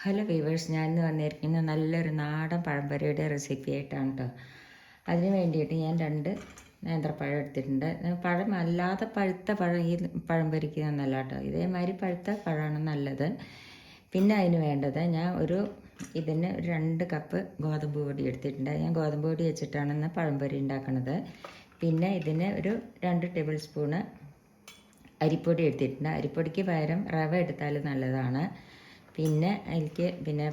Hello weavers, ഞാൻ ഇന്ന് വന്നിരിക്കുന്നത് നല്ലൊരു നാടൻ പഴംപൊരിയുടെ റെസിപ്പി ആയിട്ടാണ് കേട്ടോ. അതിന് വേണ്ടിയിട്ട് ഞാൻ 2 നേന്ത്രപ്പഴം എടുത്തിട്ടുണ്ട്. പഴം അല്ലാതെ പഴുത്ത പഴം ഈ പഴംപൊരിക്ക് നന്നല്ല കേട്ടോ. ഇതേമാതിരി പഴുത്ത പഴമാണ് നല്ലത്. പിന്നെ അതിന് വേണ്ടത് ഞാൻ ഇതിന് 2 കപ്പ് ഗോതമ്പ് പൊടി എടുത്തിട്ടുണ്ട്. ഞാൻ ഗോതമ്പ് പൊടി വെച്ചിട്ടാണ് ഇന്ന് പഴംപൊരി ഉണ്ടാക്കുന്നത്. പിന്നെ ഇതിന് 2 ടേബിൾ സ്പൂണ് അരിപ്പൊടി എടുത്തിട്ടുണ്ട്. അരിപ്പൊടിക്ക് പകരം റവ എടുത്താൽ നല്ലതാണ്. പിന്നെ അതിലേക്ക്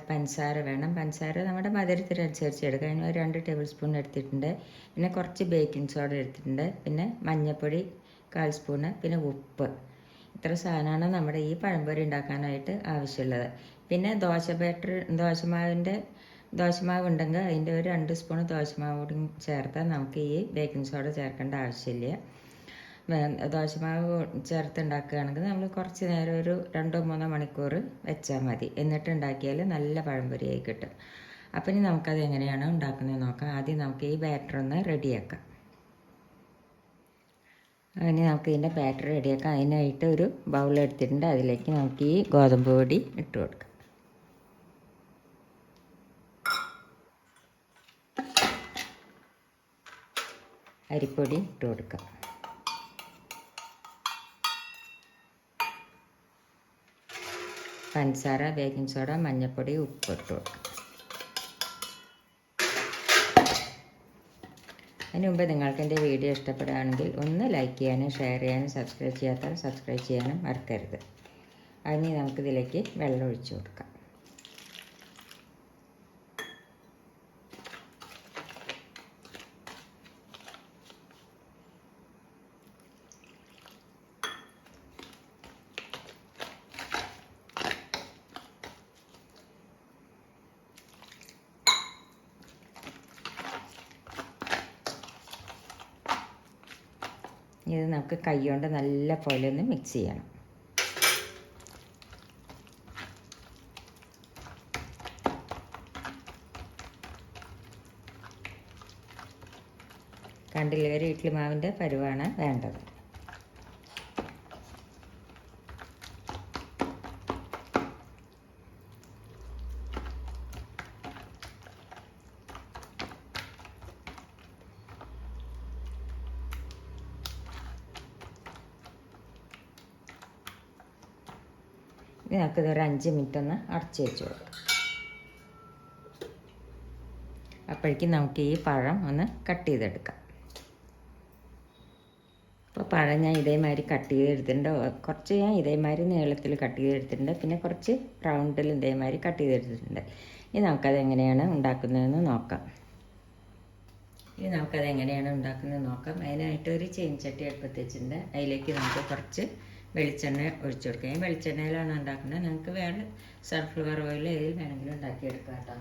പഞ്ചസാര വേണം. പഞ്ചസാര നമ്മുടെ മധുരത്തിനനുസരിച്ച് എടുക്കുക. അതിന് 2 ടേബിൾ സ്പൂൺ എടുത്തിട്ടുണ്ട്. പിന്നെ കുറച്ച് ബേക്കിംഗ് സോഡ എടുത്തിട്ടുണ്ട്. പിന്നെ മഞ്ഞൾപ്പൊടി 1/4 സ്പൂണ്. പിന്നെ ഉപ്പ്. ഇത്ര സാധനമാണ് നമ്മുടെ ഈ പഴംപൊരി ഉണ്ടാക്കാനായിട്ട് ആവശ്യമുള്ളത്. പിന്നെ ദോശമാവ് ഉണ്ടെങ്കിൽ അതിൻ്റെ 2 സ്പൂൺ ദോശമാവ് കൂടി ചേർത്താൽ നമുക്ക് ഈ ബേക്കിംഗ് സോഡ ചേർക്കേണ്ട ആവശ്യമില്ല. ദോശമാവ് ചേർത്തുണ്ടാക്കുകയാണെങ്കിൽ നമ്മൾ കുറച്ച് നേരം 2-3 മണിക്കൂർ വെച്ചാൽ മതി. എന്നിട്ട് ഉണ്ടാക്കിയാൽ നല്ല പഴംപൊരിയായി കിട്ടും. അപ്പം ഇനി നമുക്കത് എങ്ങനെയാണ് ഉണ്ടാക്കുന്നത് നോക്കാം. ആദ്യം നമുക്ക് ഈ ബാറ്റർ ഒന്ന് റെഡിയാക്കാം. ഇനി നമുക്ക് ഇതിൻ്റെ ബാറ്റർ റെഡിയാക്കാം. അതിനായിട്ട് ഒരു ബൗൾ എടുത്തിട്ടുണ്ട്. അതിലേക്ക് നമുക്ക് ഈ ഗോതമ്പ് പൊടി ഇട്ട് കൊടുക്കാം. അരിപ്പൊടി ഇട്ട് കൊടുക്കാം. പഞ്ചസാര, ബേക്കിംഗ് സോഡ, മഞ്ഞൾപ്പൊടി, ഉപ്പ് ഇട്ട് കൊടുക്കാം. അതിന് മുമ്പ് നിങ്ങൾക്ക് എൻ്റെ വീഡിയോ ഇഷ്ടപ്പെടുകയാണെങ്കിൽ ഒന്ന് ലൈക്ക് ചെയ്യാനും ഷെയർ ചെയ്യാനും സബ്സ്ക്രൈബ് ചെയ്യാത്തവർ സബ്സ്ക്രൈബ് ചെയ്യാനും മറക്കരുത്. അതിന് നമുക്കിതിലേക്ക് വെള്ളം ഒഴിച്ചു കൊടുക്കാം. ഇത് നമുക്ക് കൈ കൊണ്ട് നല്ല പോലെ ഒന്ന് മിക്സ് ചെയ്യണം. കണ്ടില്ലേ, ഒരു ഇഡ്ഡലി മാവിൻ്റെ പരുവാണ് വേണ്ടത്. ഇനി നമുക്കിതൊരു 5 മിനിറ്റ് ഒന്ന് അടച്ചു വെച്ച് കൊടുക്കാം. അപ്പോഴേക്കും നമുക്ക് ഈ പഴം ഒന്ന് കട്ട് ചെയ്തെടുക്കാം. അപ്പോൾ പഴം ഞാൻ ഇതേമാതിരി കട്ട് ചെയ്തെടുത്തിട്ടുണ്ട്. കുറച്ച് ഞാൻ ഇതേമാതിരി നീളത്തിൽ കട്ട് ചെയ്തെടുത്തിട്ടുണ്ട്. പിന്നെ കുറച്ച് റൗണ്ടിൽ ഇതേമാതിരി കട്ട് ചെയ്തെടുത്തിട്ടുണ്ട്. ഇനി നമുക്കത് എങ്ങനെയാണ് ഉണ്ടാക്കുന്നതെന്ന് നോക്കാം. അതിനായിട്ട് ഒരു ചീനച്ചട്ടി അടുപ്പത്ത് വെച്ചിട്ടുണ്ട്. അതിലേക്ക് നമുക്ക് കുറച്ച് വെളിച്ചെണ്ണ ഒഴിച്ചു കൊടുക്കാം. ഈ വെളിച്ചെണ്ണയിലാണ് ഉണ്ടാക്കുന്നത്. നിങ്ങൾക്ക് വേറെ സൺഫ്ലവർ ഓയിൽ ഏതിൽ വേണമെങ്കിലും ഉണ്ടാക്കിയെടുക്കാം കേട്ടോ.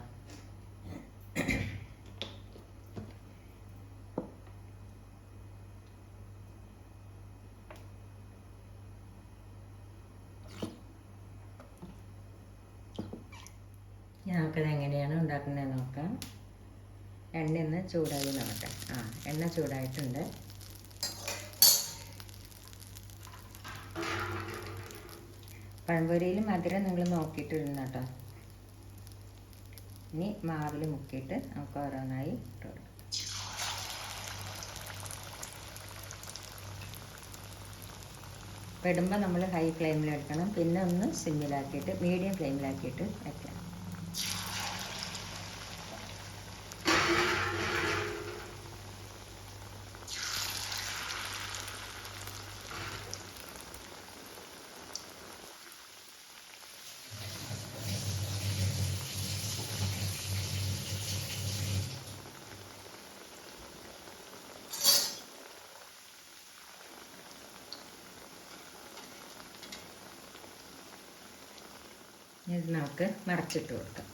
നമുക്കത് എങ്ങനെയാണ് ഉണ്ടാക്കുന്നത് നോക്കാം. എണ്ണ ഒന്ന് ചൂടായി നോക്കട്ടെ. എണ്ണ ചൂടായിട്ടുണ്ട്. പഴംപൊരിയിൽ മധുരം നിങ്ങൾ നോക്കിയിട്ട് ഇടുന്ന കേട്ടോ. ഇനി മാവിൽ മുക്കിയിട്ട് നമുക്ക് ഓരോന്നായി ഇട്ട് കൊടുക്കാം. ഇടുമ്പോൾ നമ്മൾ ഹൈ ഫ്ലെയിമിൽ എടുക്കണം. പിന്നെ ഒന്ന് സിമ്മിലാക്കിയിട്ട് മീഡിയം ഫ്ലെയിമിലാക്കിയിട്ട് വയ്ക്കണം. ഇത് നമുക്ക് മറച്ചിട്ട് കൊടുക്കാം.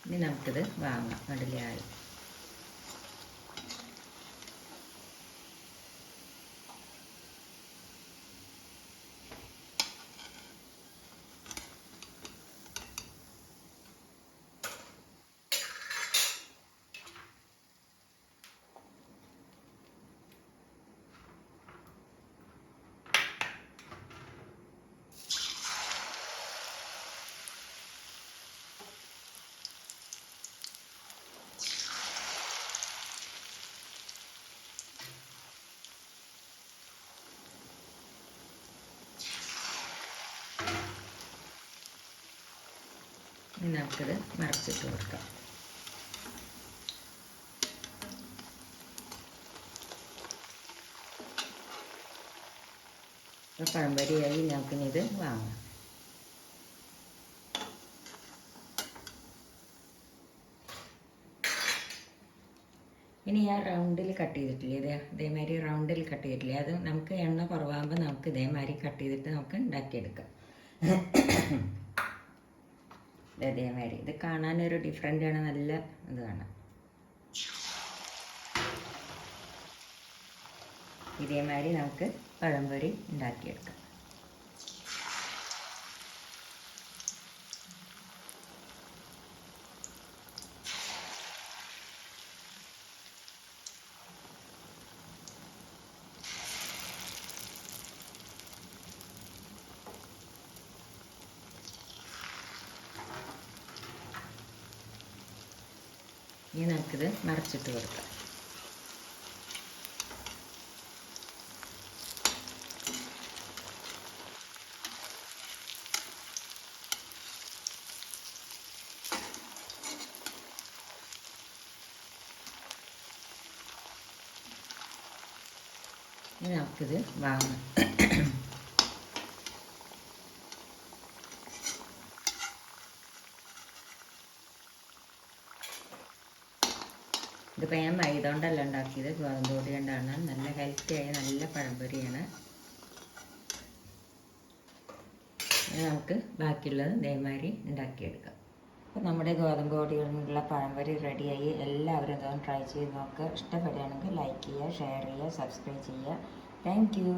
ഇനി നമുക്കിത് വാങ്ങാം. കടലയായി ഇനി നമുക്കിത് മറിച്ചിട്ട് കൊടുക്കാം. അപ്പോൾ പഴംപൊരിയായി നമുക്കിനി ഇത് വാങ്ങാം. ഇനി ഞാൻ റൗണ്ടിൽ കട്ട് ചെയ്തിട്ടില്ലേ, ഇതേമാതിരി റൗണ്ടിൽ കട്ട് ചെയ്തിട്ടില്ലേ, അത് നമുക്ക് എണ്ണ കുറവാകുമ്പോൾ നമുക്ക് ഇതേമാതിരി കട്ട് ചെയ്തിട്ട് നമുക്ക് ഉണ്ടാക്കിയെടുക്കാം. ഇതേമാതിരി ഇത് കാണാനൊരു ഡിഫറെൻ്റാണ്, നല്ല ഇത് കാണാം. ഇതേമാതിരി നമുക്ക് പഴംപൊരി ഉണ്ടാക്കിയെടുക്കാം. ഇനി നമുക്കിത് മറിച്ചിട്ട് കൊടുക്കാം. ഇനി നമുക്കിത് വാങ്ങാം. ഇതിപ്പോൾ ഞാൻ മൈദ കൊണ്ടല്ല ഉണ്ടാക്കിയത്, ഗോതമ്പ് പൊടി കൊണ്ടാണ്. നല്ല ഹെൽത്തിയായ നല്ല പഴംപൊരിയാണ്. നമുക്ക് ബാക്കിയുള്ളത് ഇതേമാതിരി ഉണ്ടാക്കിയെടുക്കാം. അപ്പോൾ നമ്മുടെ ഗോതമ്പ് പൊടി കൊണ്ടുള്ള പഴംപൊരി റെഡിയായി. എല്ലാവരും ഇതൊന്ന് ട്രൈ ചെയ്ത് നോക്കുക. ഇഷ്ടപ്പെടുകയാണെങ്കിൽ ലൈക്ക് ചെയ്യുക, ഷെയർ ചെയ്യുക, സബ്സ്ക്രൈബ് ചെയ്യുക. Thank you.